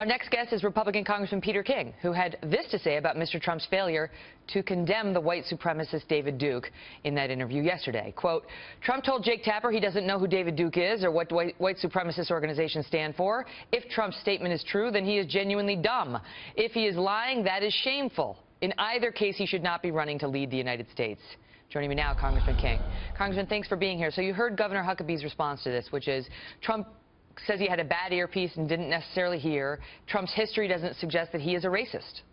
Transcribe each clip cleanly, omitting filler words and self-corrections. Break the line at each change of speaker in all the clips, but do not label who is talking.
Our next guest is Republican Congressman Peter King, who had this to say about Mr. Trump's failure to condemn the white supremacist David Duke in that interview yesterday. Quote, Trump told Jake Tapper he doesn't know who David Duke is or what white supremacist organizations stand for. If Trump's statement is true, then he is genuinely dumb. If he is lying, that is shameful. In either case, he should not be running to lead the United States. Joining me now, Congressman King. Congressman, thanks for being here. So you heard Governor Huckabee's response to this, which is Trump says he had a bad earpiece and didn't necessarily hear. Trump's history doesn't suggest that he is a racist.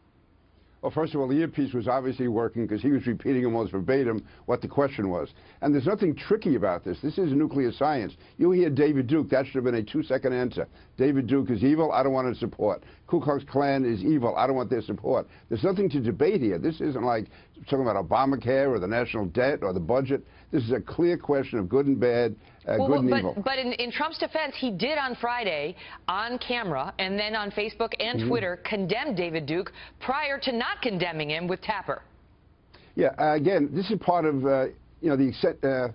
Well, first of all, the earpiece was obviously working because he was repeating almost verbatim what the question was. And there's nothing tricky about this. This is nuclear science. You hear David Duke, that should have been a 2-second answer. David Duke is evil, I don't want to support. Ku Klux Klan is evil, I don't want their support. There's nothing to debate here. This isn't like talking about Obamacare or the national debt or the budget. This is a clear question of good and bad, good and evil.
But in Trump's defense, he did on Friday, on camera, and then on Facebook and Twitter, condemn David Duke prior to not condemning him with Tapper.
Yeah, again, this is part of, the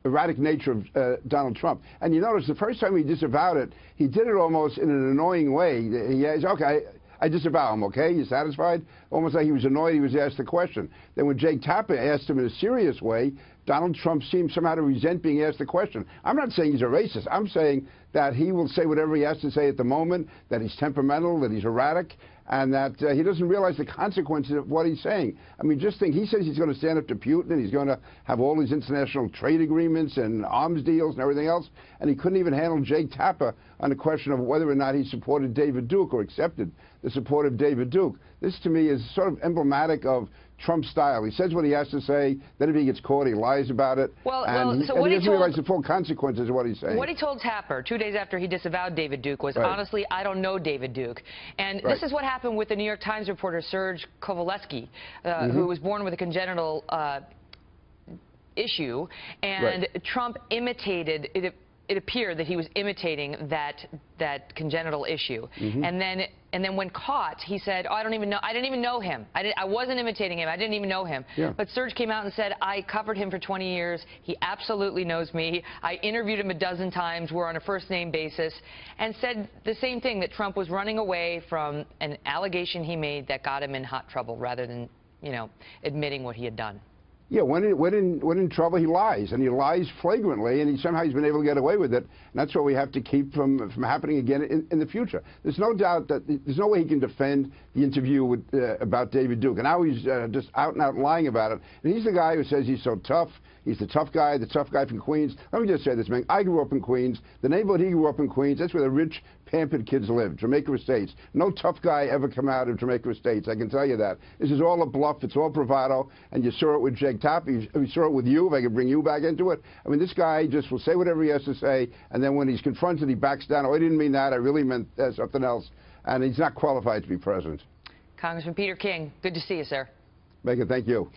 erratic nature of Donald Trump. And you notice the first time he disavowed it, he did it almost in an annoying way. He says, okay, I disavow him, okay? You satisfied? Almost like he was annoyed he was asked the question. Then when Jake Tapper asked him in a serious way, Donald Trump seemed somehow to resent being asked the question. I'm not saying he's a racist. I'm saying that he will say whatever he has to say at the moment, that he's temperamental, that he's erratic, and that he doesn't realize the consequences of what he's saying. I mean, just think, he says he's going to stand up to Putin and he's going to have all these international trade agreements and arms deals and everything else, and he couldn't even handle Jake Tapper on the question of whether or not he supported David Duke or accepted the support of David Duke. This, to me, is sort of emblematic of Trump's style. He says what he has to say, then if he gets caught, he lies about it, and he doesn't realize the full consequences of what he's saying.
What he told Tapper 2 days after he disavowed David Duke was, honestly, I don't know David Duke. And this is what happened with the New York Times reporter Serge Kovaleski, who was born with a congenital issue, and Trump imitated it. It appeared that he was imitating that congenital issue, and then when caught, he said, "Oh, I didn't even know him. I wasn't imitating him. I didn't even know him." But Serge came out and said, "I covered him for 20 years. He absolutely knows me. I interviewed him a dozen times. We're on a first-name basis," and said the same thing, that Trump was running away from an allegation he made that got him in hot trouble, rather than, admitting what he had done.
Yeah, when in trouble, he lies, and he lies flagrantly, and somehow he's been able to get away with it. And that's what we have to keep from happening again in the future. There's no doubt that there's no way he can defend the interview about David Duke. And now he's just out and out lying about it. And he's the guy who says he's so tough. He's the tough guy from Queens. Let me just say this, man. I grew up in Queens. The neighborhood he grew up in, Queens, that's where the rich, pampered kids live, Jamaica Estates. No tough guy ever come out of Jamaica Estates, I can tell you that. This is all a bluff. It's all bravado. And you saw it with Jake Tapper. You saw it with you, if I could bring you back into it. I mean, this guy just will say whatever he has to say, and then when he's confronted, he backs down. Oh, I didn't mean that. I really meant something else. And he's not qualified to be president.
Congressman Peter King, good to see you, sir.
Megan, thank you.